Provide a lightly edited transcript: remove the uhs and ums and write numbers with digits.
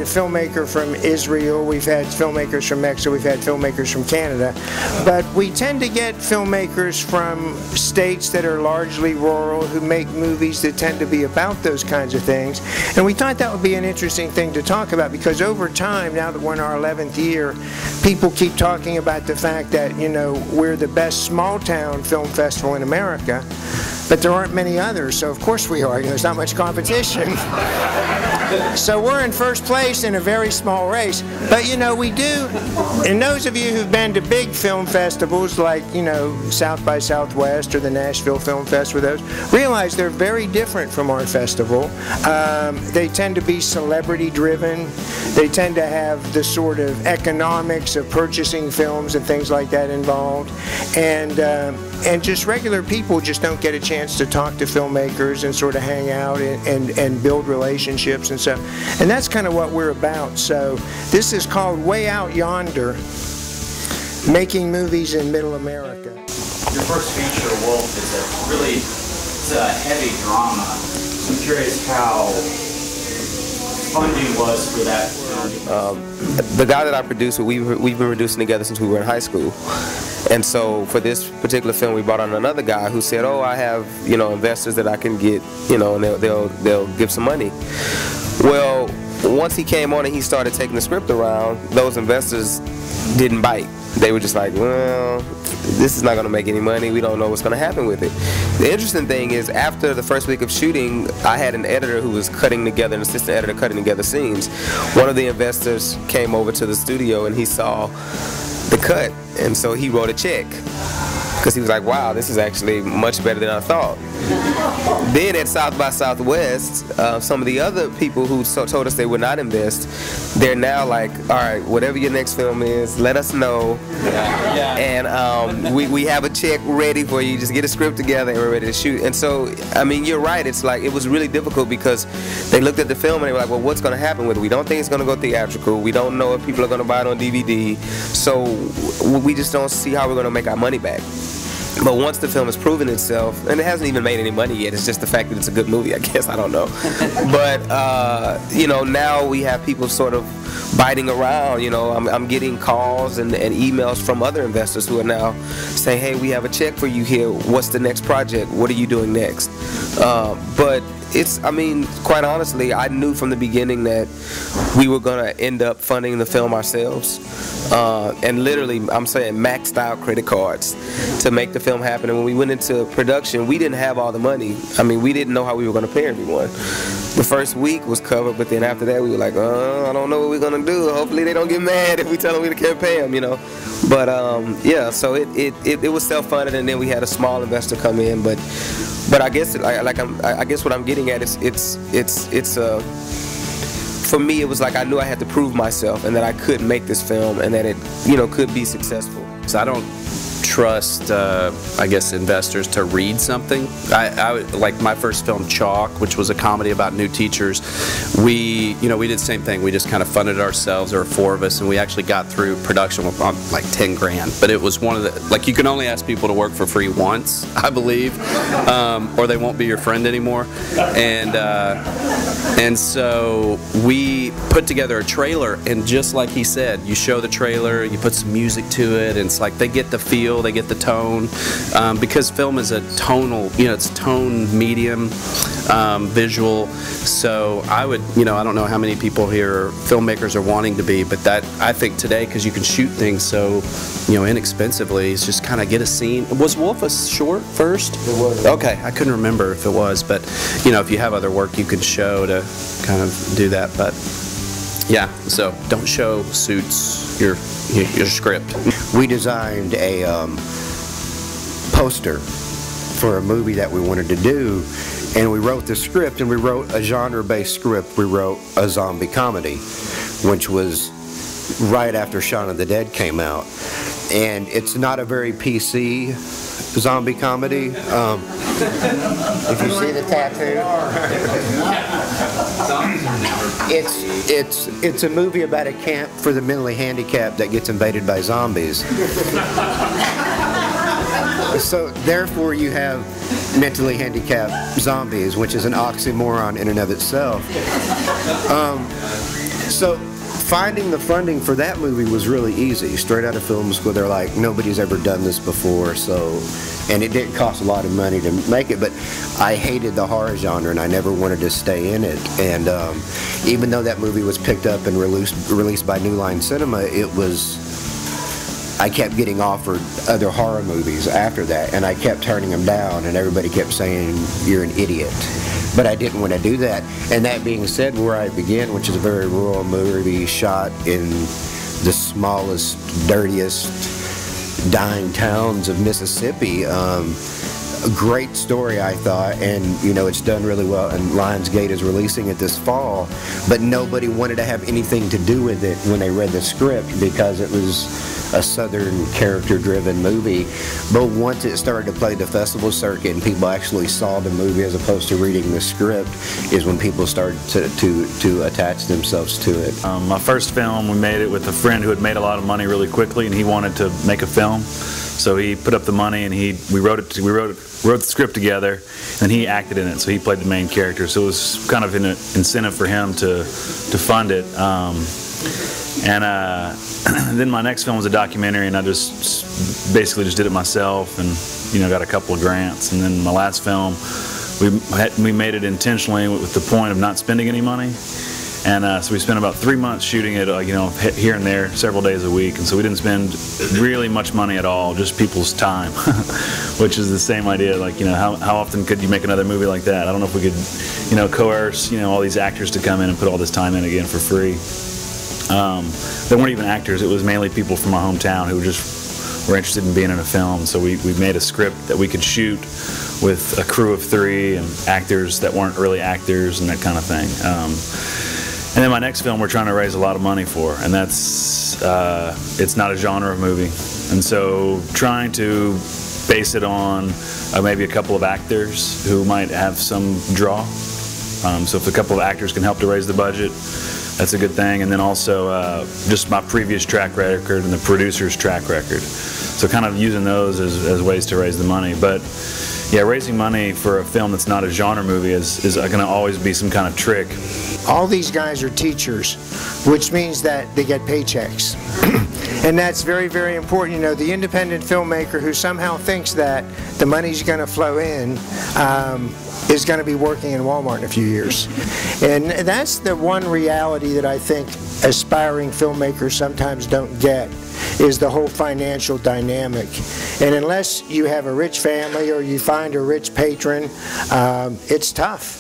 a filmmaker from Israel, we've had filmmakers from Mexico, we've had filmmakers from Canada, but we tend to get filmmakers from states that are largely rural who make movies that tend to be about those kinds of things. And we thought that would be an interesting thing to talk about, because over time, now that we're in our 11th year, people keep talking about the fact that, you know, we're the best small town film festival in America, but there aren't many others, so of course we are. You know, there's not much competition. So we're in first place in a very small race. But you know, we do, and those of you who've been to big film festivals like, you know, South by Southwest or the Nashville Film Fest, with those, realize they're very different from our festival. They tend to be celebrity driven. They tend to have the sort of economics of purchasing films and things like that involved. And just regular people just don't get a chance to talk to filmmakers and sort of hang out and build relationships and stuff. And that's kind of what we're about. So this is called Way Out Yonder, making movies in Middle America. Your first feature, Wolf, it's a heavy drama. I'm curious how funding was for that film. The guy that I produced, we've been producing together since we were in high school. And so for this particular film, we brought on another guy who said, "Oh, I have, you know, investors that I can get, you know, and they'll give some money." Well, once he came on and he started taking the script around, those investors didn't bite. They were just like, "Well, this is not going to make any money. We don't know what's going to happen with it." The interesting thing is, after the first week of shooting, I had an editor who was cutting together, an assistant editor cutting together scenes. One of the investors came over to the studio and he saw the cut, and so he wrote a check, because he was like, "Wow, this is actually much better than I thought." Then at South by Southwest, some of the other people who told us they would not invest, they're now like, "All right, whatever your next film is, let us know." And we have a check ready for you. Just get a script together and we're ready to shoot. And so, I mean, you're right. It's like, it was really difficult because they looked at the film and they were like, "Well, what's going to happen with it? We don't think it's going to go theatrical. We don't know if people are going to buy it on DVD. So we just don't see how we're going to make our money back." But once the film has proven itself, and it hasn't even made any money yet, it's just the fact that it's a good movie, I guess, I don't know. But, you know, now we have people sort of biting around, you know. I'm getting calls and emails from other investors who are now saying, "Hey, we have a check for you here. What's the next project? What are you doing next?" But it's, I mean, quite honestly, I knew from the beginning that we were going to end up funding the film ourselves. And literally, I'm saying, maxed out credit cards to make the film happen. And when we went into production, we didn't have all the money. I mean, we didn't know how we were going to pay everyone. The first week was covered, but then after that, we were like, I don't know what we're going to do. Hopefully they don't get mad if we tell them we can't pay them, you know. But yeah, so it was self-funded, and then we had a small investor come in. But I guess I guess what I'm getting at is it's for me, it was like I knew I had to prove myself and that I could make this film and that it, you know, could be successful. So I don't trust, I guess, investors to read something. I like my first film, Chalk, which was a comedy about new teachers. We did the same thing. We just kind of funded it ourselves. There were 4 of us, and we actually got through production with like 10 grand. But it was one of the, like, you can only ask people to work for free once, I believe, or they won't be your friend anymore. And so we put together a trailer, and just like he said, you show the trailer, you put some music to it, and it's like they get the feel, they get the tone, because film is a tonal, you know, it's tone medium, visual. So I would, you know, I don't know how many people here filmmakers are wanting to be, but that, I think today, because you can shoot things so, you know, inexpensively, is just kind of get a scene. Was Wolf a short first? It was. Okay, I couldn't remember if it was, but, you know, if you have other work you can show to kind of do that. But yeah, so don't show suits your script. We designed a poster for a movie that we wanted to do, and we wrote the script, and we wrote a genre-based script. We wrote a zombie comedy, which was right after Shaun of the Dead came out, and it's not a very PC zombie comedy. If you see the tattoo, it's a movie about a camp for the mentally handicapped that gets invaded by zombies. So therefore you have mentally handicapped zombies, which is an oxymoron in and of itself. So finding the funding for that movie was really easy. Straight out of film school, they're like, nobody's ever done this before, so, and it didn't cost a lot of money to make it, but I hated the horror genre and I never wanted to stay in it. And even though that movie was picked up and released by New Line Cinema, I kept getting offered other horror movies after that, and I kept turning them down, and everybody kept saying, you're an idiot. But I didn't want to do that. And that being said, where I began, which is a very rural movie shot in the smallest, dirtiest, dying towns of Mississippi, a great story, I thought, and it's done really well, and Lionsgate is releasing it this fall, but nobody wanted to have anything to do with it when they read the script because it was a southern character-driven movie. But once it started to play the festival circuit and people actually saw the movie as opposed to reading the script, is when people started to attach themselves to it. My first film, we made it with a friend who had made a lot of money really quickly, and he wanted to make a film. So he put up the money, and we wrote the script together, and he acted in it. So he played the main character. So it was kind of an incentive for him to fund it. Then my next film was a documentary, and I just basically just did it myself, and got a couple of grants. And then my last film, we made it intentionally with the point of not spending any money. And so we spent about 3 months shooting it, here and there, several days a week. And so we didn't spend really much money at all, just people's time, which is the same idea. How often could you make another movie like that? I don't know if we could, coerce, all these actors to come in and put all this time in again for free. They weren't even actors. It was mainly people from my hometown who just were interested in being in a film. So we made a script that we could shoot with a crew of 3 and actors that weren't really actors and that kind of thing. And then my next film we're trying to raise a lot of money for, and that's it's not a genre movie. And so trying to base it on maybe a couple of actors who might have some draw. So if a couple of actors can help to raise the budget, that's a good thing. And then also just my previous track record and the producer's track record. So kind of using those as ways to raise the money. But yeah, raising money for a film that's not a genre movie is going to always be some kind of trick. All these guys are teachers, which means that they get paychecks. And that's very, very important. The independent filmmaker who somehow thinks that the money's going to flow in is going to be working in Walmart in a few years. And that's the one reality that I think aspiring filmmakers sometimes don't get, is the whole financial dynamic. And unless you have a rich family or you find a rich patron, it's tough.